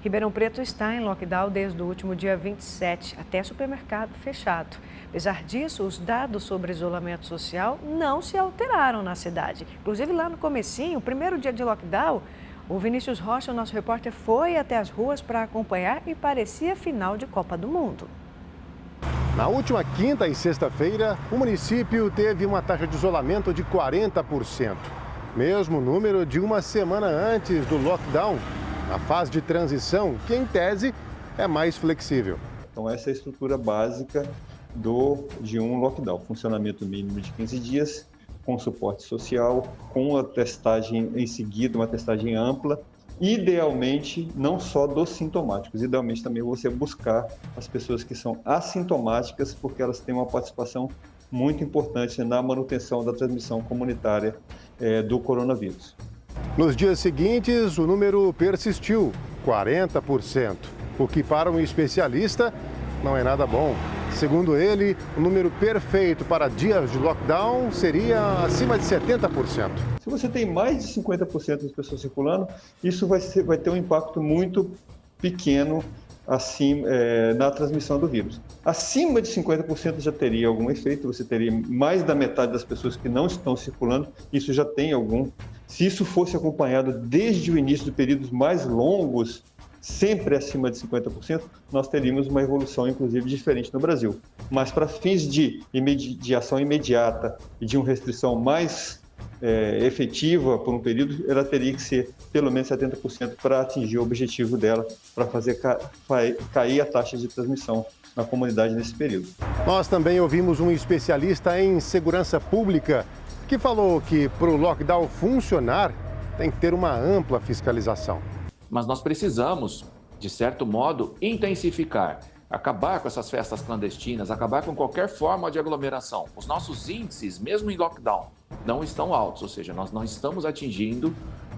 Ribeirão Preto está em lockdown desde o último dia 27, até supermercado fechado. Apesar disso, os dados sobre isolamento social não se alteraram na cidade. Inclusive lá no comecinho, o primeiro dia de lockdown, o Vinícius Rocha, o nosso repórter, foi até as ruas para acompanhar e parecia final de Copa do Mundo. Na última quinta e sexta-feira, o município teve uma taxa de isolamento de 40%. Mesmo número de uma semana antes do lockdown, na fase de transição, que em tese é mais flexível. Então essa é a estrutura básica de um lockdown. Funcionamento mínimo de 15 dias, com suporte social, com a testagem em seguida, uma testagem ampla. Idealmente, não só dos sintomáticos, idealmente também você buscar as pessoas que são assintomáticas, porque elas têm uma participação muito importante na manutenção da transmissão comunitária do coronavírus. Nos dias seguintes, o número persistiu, 40%, o que para um especialista não é nada bom. Segundo ele, o número perfeito para dias de lockdown seria acima de 70%. Se você tem mais de 50% das pessoas circulando, isso vai ter um impacto muito pequeno assim, na transmissão do vírus. Acima de 50% já teria algum efeito, você teria mais da metade das pessoas que não estão circulando, isso já tem algum. Se isso fosse acompanhado desde o início de períodos mais longos, sempre acima de 50%, nós teríamos uma evolução, inclusive, diferente no Brasil. Mas para fins de ação imediata e de uma restrição mais efetiva por um período, ela teria que ser pelo menos 70% para atingir o objetivo dela, para fazer cair a taxa de transmissão na comunidade nesse período. Nós também ouvimos um especialista em segurança pública que falou que para o lockdown funcionar tem que ter uma ampla fiscalização. Mas nós precisamos, de certo modo, intensificar, acabar com essas festas clandestinas, acabar com qualquer forma de aglomeração. Os nossos índices, mesmo em lockdown, não estão altos, ou seja, nós não estamos atingindo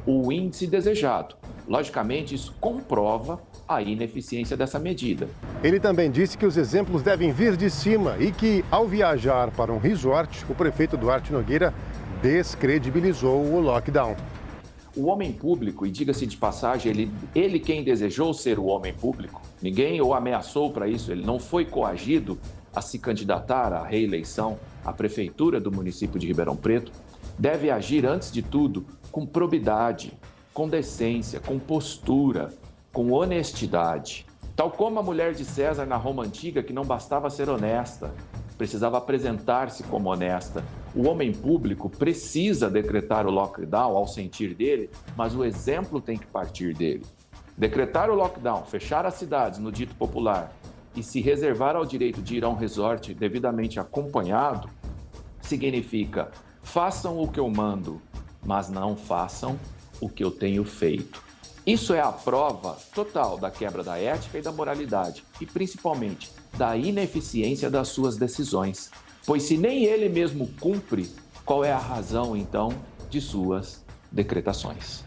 o índice desejado. Logicamente, isso comprova a ineficiência dessa medida. Ele também disse que os exemplos devem vir de cima e que, ao viajar para um resort, o prefeito Duarte Nogueira descredibilizou o lockdown. O homem público, e diga-se de passagem, ele quem desejou ser o homem público, ninguém o ameaçou para isso, ele não foi coagido a se candidatar à reeleição à prefeitura do município de Ribeirão Preto, deve agir, antes de tudo, com probidade, com decência, com postura, com honestidade. Tal como a mulher de César na Roma Antiga, que não bastava ser honesta, precisava apresentar-se como honesta. O homem público precisa decretar o lockdown ao sentir dele, mas o exemplo tem que partir dele. Decretar o lockdown, fechar as cidades no dito popular e se reservar ao direito de ir a um resort devidamente acompanhado, significa: façam o que eu mando, mas não façam o que eu tenho feito. Isso é a prova total da quebra da ética e da moralidade e, principalmente, da ineficiência das suas decisões. Pois se nem ele mesmo cumpre, qual é a razão, então, de suas decretações?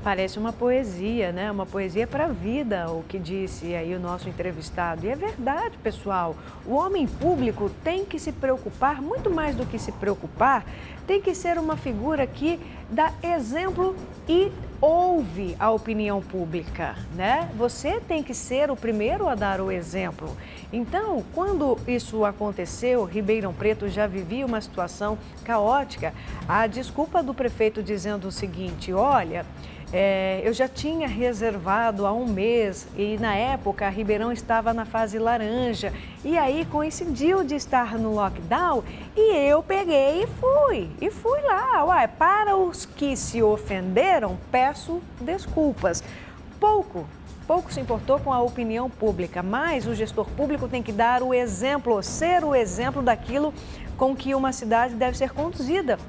Parece uma poesia, né? Uma poesia para a vida, o que disse aí o nosso entrevistado. E é verdade, pessoal. O homem público tem que se preocupar, muito mais do que se preocupar, tem que ser uma figura que dá exemplo e ouve a opinião pública, né? Você tem que ser o primeiro a dar o exemplo. Então, quando isso aconteceu, Ribeirão Preto já vivia uma situação caótica. A desculpa do prefeito dizendo o seguinte: olha, eu já tinha reservado há um mês e na época Ribeirão estava na fase laranja e aí coincidiu de estar no lockdown e eu peguei e fui lá. Uai, para os que se ofenderam, peço desculpas. Pouco se importou com a opinião pública, mas o gestor público tem que dar o exemplo, ser o exemplo daquilo com que uma cidade deve ser conduzida.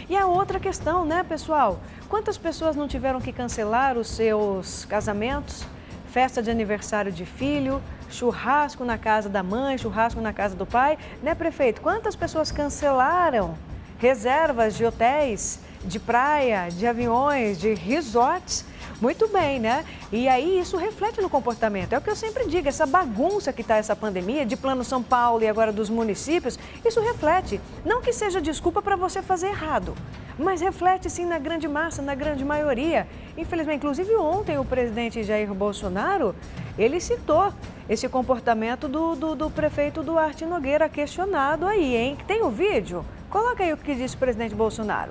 E a outra questão, né, pessoal? Quantas pessoas não tiveram que cancelar os seus casamentos, festa de aniversário de filho, churrasco na casa da mãe, churrasco na casa do pai, né, prefeito? Quantas pessoas cancelaram reservas de hotéis, de praia, de aviões, de resorts, Muito bem, né? E aí isso reflete no comportamento. É o que eu sempre digo, essa bagunça que está essa pandemia, de Plano São Paulo e agora dos municípios, isso reflete. Não que seja desculpa para você fazer errado, mas reflete sim na grande massa, na grande maioria. Infelizmente, inclusive ontem o presidente Jair Bolsonaro, ele citou esse comportamento do prefeito Duarte Nogueira, questionado aí, hein? Tem o vídeo? Coloca aí o que disse o presidente Bolsonaro.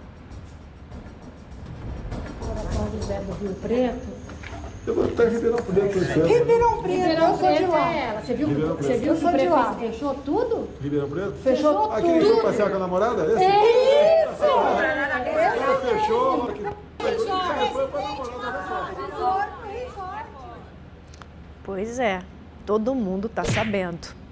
São José do Rio Preto. Eu vou estar em Ribeirão Preto. Ribeirão Preto, eu sou de lá. Você viu que o prefeito fechou tudo? Ribeirão Preto? Fechou tudo. Aquele que foi passear com a namorada? Esse? É isso! Esse fechou. Pois é, todo mundo está sabendo.